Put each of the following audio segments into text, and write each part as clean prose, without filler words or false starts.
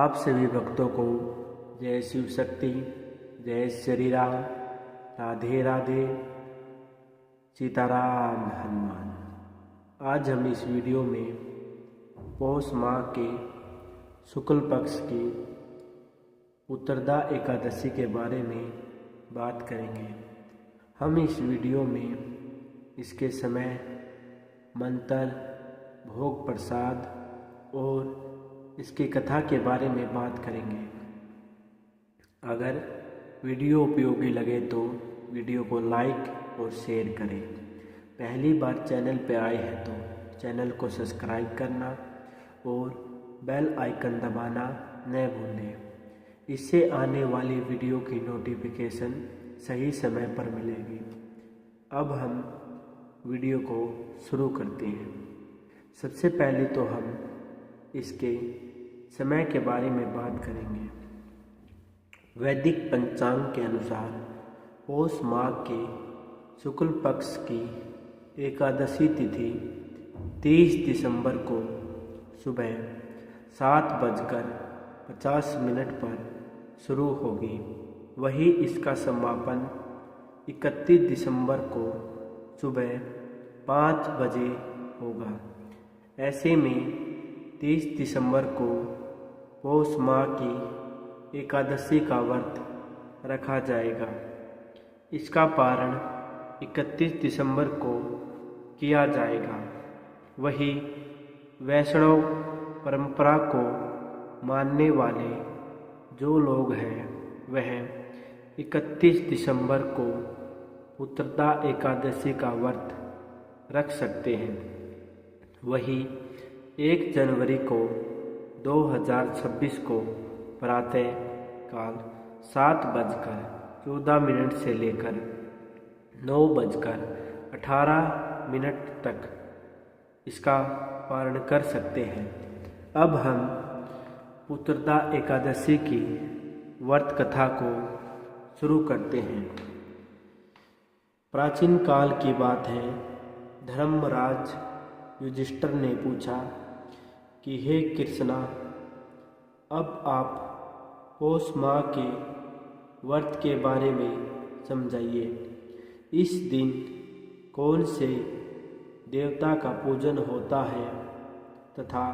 आप सभी भक्तों को जय शिव शक्ति, जय श्री राम, राधे राधे, सीताराम हनुमान। आज हम इस वीडियो में पौष माह के शुक्ल पक्ष की उत्तरदा एकादशी के बारे में बात करेंगे। हम इस वीडियो में इसके समय, मंत्र, भोग प्रसाद और इसकी कथा के बारे में बात करेंगे। अगर वीडियो उपयोगी लगे तो वीडियो को लाइक और शेयर करें। पहली बार चैनल पर आए हैं तो चैनल को सब्सक्राइब करना और बेल आइकन दबाना न भूलें। इससे आने वाली वीडियो की नोटिफिकेशन सही समय पर मिलेगी। अब हम वीडियो को शुरू करते हैं। सबसे पहले तो हम इसके समय के बारे में बात करेंगे। वैदिक पंचांग के अनुसार पौष माह के शुक्ल पक्ष की एकादशी तिथि 30 दिसंबर को सुबह 7:50 पर शुरू होगी। वहीं इसका समापन 31 दिसंबर को सुबह 5 बजे होगा। ऐसे में 30 दिसंबर को पौष माह की एकादशी का व्रत रखा जाएगा। इसका पारण 31 दिसंबर को किया जाएगा। वहीं वैष्णव परंपरा को मानने वाले जो लोग हैं वह 31 दिसंबर को उत्तरदा एकादशी का व्रत रख सकते हैं। वहीं 1 जनवरी को 2026 को प्रातः काल 7:14 से लेकर 9:18 तक इसका पारण कर सकते हैं। अब हम उत्तरदा एकादशी की व्रत कथा को शुरू करते हैं। प्राचीन काल की बात है। धर्मराज युधिष्ठिर ने पूछा कि हे कृष्णा, अब आप पौष माह के व्रत के बारे में समझाइए। इस दिन कौन से देवता का पूजन होता है तथा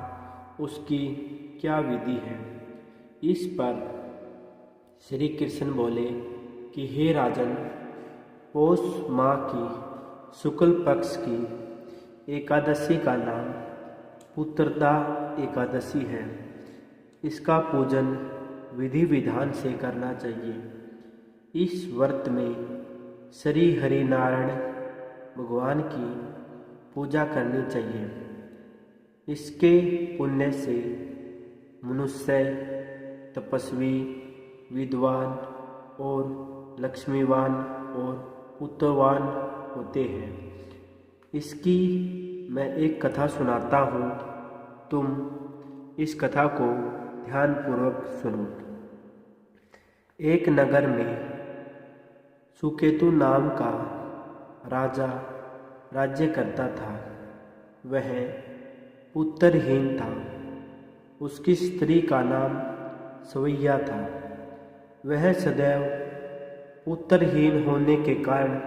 उसकी क्या विधि है। इस पर श्री कृष्ण बोले कि हे राजन, पौष माह की शुक्ल पक्ष की एकादशी का नाम उत्तरदा एकादशी है। इसका पूजन विधि विधान से करना चाहिए। इस व्रत में श्री हरि नारायण भगवान की पूजा करनी चाहिए। इसके पुण्य से मनुष्य तपस्वी, विद्वान और लक्ष्मीवान और पुत्रवान होते हैं। इसकी मैं एक कथा सुनाता हूँ, तुम इस कथा को ध्यानपूर्वक सुनो। एक नगर में सुकेतु नाम का राजा राज्य करता था। वह पुत्रहीन था। उसकी स्त्री का नाम सवैया था। वह सदैव पुत्रहीन होने के कारण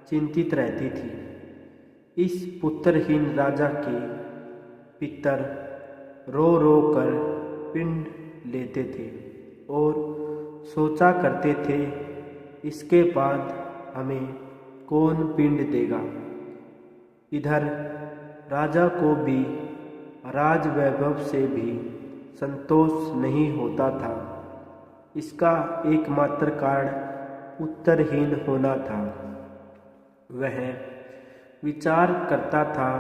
चिंतित रहती थी। इस पुत्रहीन राजा के पितर रो रो कर पिंड लेते थे और सोचा करते थे, इसके बाद हमें कौन पिंड देगा। इधर राजा को भी राज वैभव से भी संतोष नहीं होता था। इसका एकमात्र कारण पुत्रहीन होना था। वह विचार करता था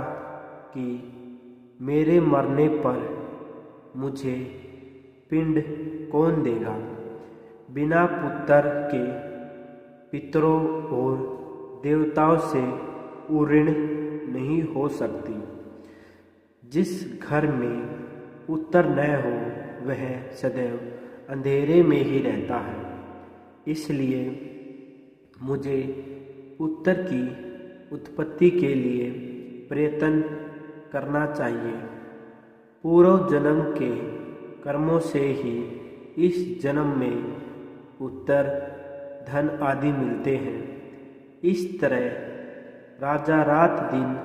कि मेरे मरने पर मुझे पिंड कौन देगा। बिना पुत्र के पितरों और देवताओं से ऋण नहीं हो सकती। जिस घर में पुत्र न हो वह सदैव अंधेरे में ही रहता है। इसलिए मुझे पुत्र की उत्पत्ति के लिए प्रयत्न करना चाहिए। पूर्व जन्म के कर्मों से ही इस जन्म में उत्तर धन आदि मिलते हैं। इस तरह राजा रात दिन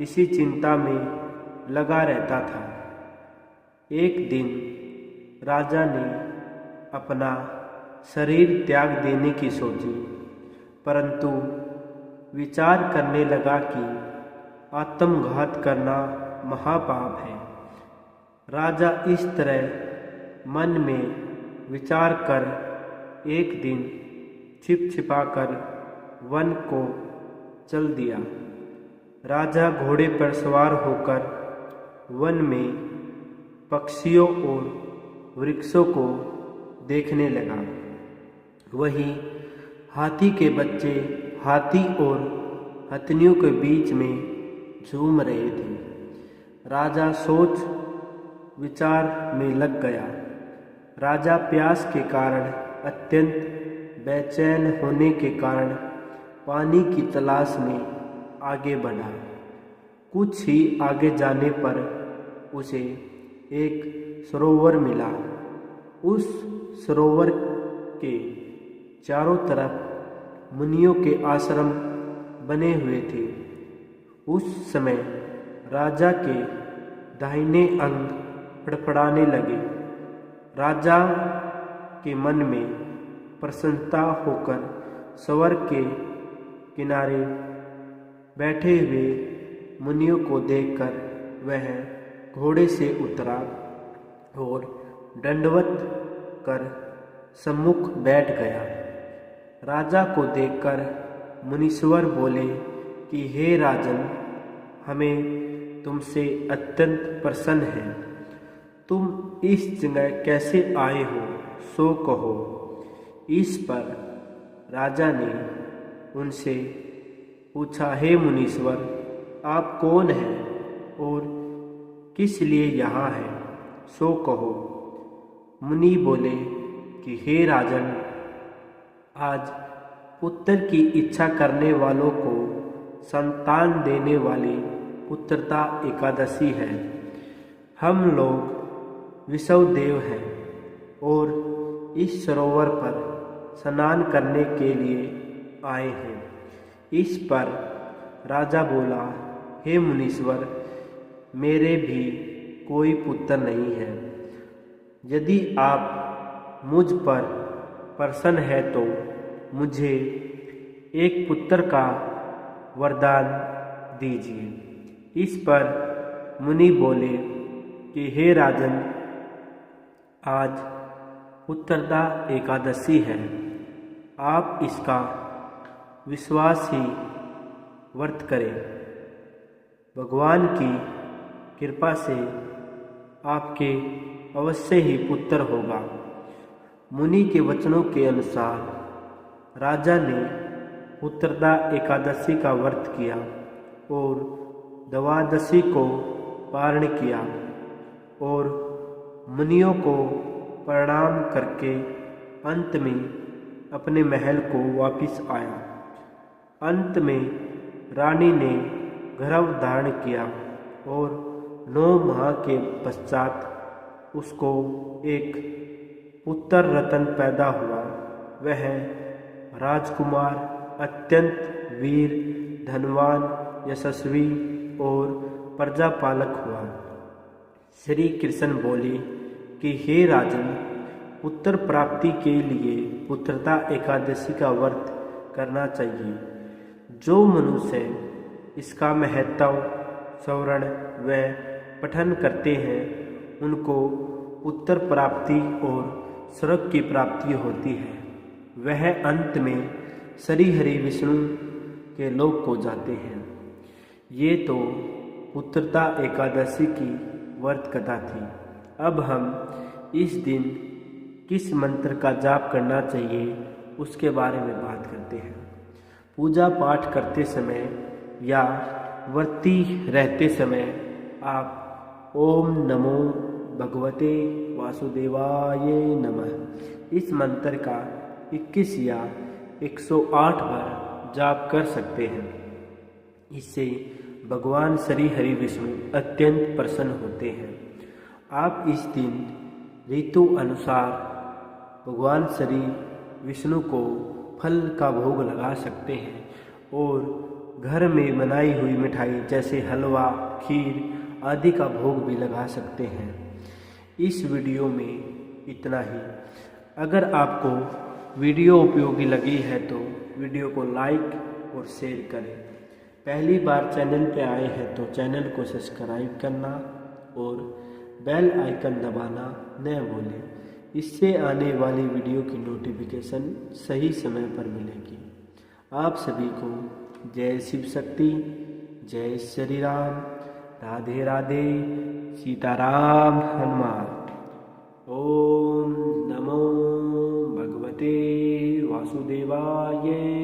इसी चिंता में लगा रहता था। एक दिन राजा ने अपना शरीर त्याग देने की सोची, परंतु विचार करने लगा कि आत्मघात करना महापाप है। राजा इस तरह मन में विचार कर एक दिन छिपा-छिपाकर वन को चल दिया। राजा घोड़े पर सवार होकर वन में पक्षियों और वृक्षों को देखने लगा। वहीं हाथी के बच्चे हाथी और हथनियों के बीच में झूम रहे थे। राजा सोच विचार में लग गया। राजा प्यास के कारण अत्यंत बेचैन होने के कारण पानी की तलाश में आगे बढ़ा। कुछ ही आगे जाने पर उसे एक सरोवर मिला। उस सरोवर के चारों तरफ मुनियों के आश्रम बने हुए थे। उस समय राजा के दाहिने अंग फड़फड़ाने लगे। राजा के मन में प्रसन्नता होकर सरोवर के किनारे बैठे हुए मुनियों को देखकर वह घोड़े से उतरा और दंडवत कर सम्मुख बैठ गया। राजा को देखकर मुनीश्वर बोले कि हे राजन, हमें तुमसे अत्यंत प्रसन्न है। तुम इस जगह कैसे आए हो सो कहो। इस पर राजा ने उनसे पूछा, हे मुनीश्वर, आप कौन हैं और किस लिए यहाँ हैं सो कहो। मुनि बोले कि हे राजन, आज पुत्र की इच्छा करने वालों को संतान देने वाली पुत्रदा एकादशी है। हम लोग विश्वदेव हैं और इस सरोवर पर स्नान करने के लिए आए हैं। इस पर राजा बोला, हे मुनीश्वर, मेरे भी कोई पुत्र नहीं है। यदि आप मुझ पर प्रसन्न है तो मुझे एक पुत्र का वरदान दीजिए। इस पर मुनि बोले कि हे राजन, आज पुत्रदा एकादशी है। आप इसका विश्वास ही व्रत करें। भगवान की कृपा से आपके अवश्य ही पुत्र होगा। मुनि के वचनों के अनुसार राजा ने पुत्रदा एकादशी का व्रत किया और द्वादशी को पारण किया और मुनियों को प्रणाम करके अंत में अपने महल को वापस आया। अंत में रानी ने गर्भ धारण किया और 9 माह के पश्चात उसको एक पुत्र रतन पैदा हुआ। वह राजकुमार अत्यंत वीर, धनवान, यशस्वी और प्रजापालक हुआ। श्री कृष्ण बोले कि हे राजन, पुत्र प्राप्ति के लिए पुत्रदा एकादशी का व्रत करना चाहिए। जो मनुष्य इसका महत्व श्रवण व पठन करते हैं, उनको पुत्र प्राप्ति और स्वर्ग की प्राप्ति होती है। वह अंत में श्री हरि विष्णु के लोक को जाते हैं। ये तो पुत्रदा एकादशी की व्रत कथा थी। अब हम इस दिन किस मंत्र का जाप करना चाहिए उसके बारे में बात करते हैं। पूजा पाठ करते समय या व्रती रहते समय आप ओम नमो भगवते वासुदेवाय नमः इस मंत्र का 21 या 108 बार जाप कर सकते हैं। इससे भगवान श्री हरि विष्णु अत्यंत प्रसन्न होते हैं। आप इस दिन ऋतु अनुसार भगवान श्री विष्णु को फल का भोग लगा सकते हैं और घर में बनाई हुई मिठाई जैसे हलवा, खीर आदि का भोग भी लगा सकते हैं। इस वीडियो में इतना ही। अगर आपको वीडियो उपयोगी लगी है तो वीडियो को लाइक और शेयर करें। पहली बार चैनल पे आए हैं तो चैनल को सब्सक्राइब करना और बेल आइकन दबाना न भूलें। इससे आने वाली वीडियो की नोटिफिकेशन सही समय पर मिलेगी। आप सभी को जय शिव शक्ति, जय श्री राम, राधे राधे, सीताराम हनुमान। ओम नमो भगवते वासुदेवाय।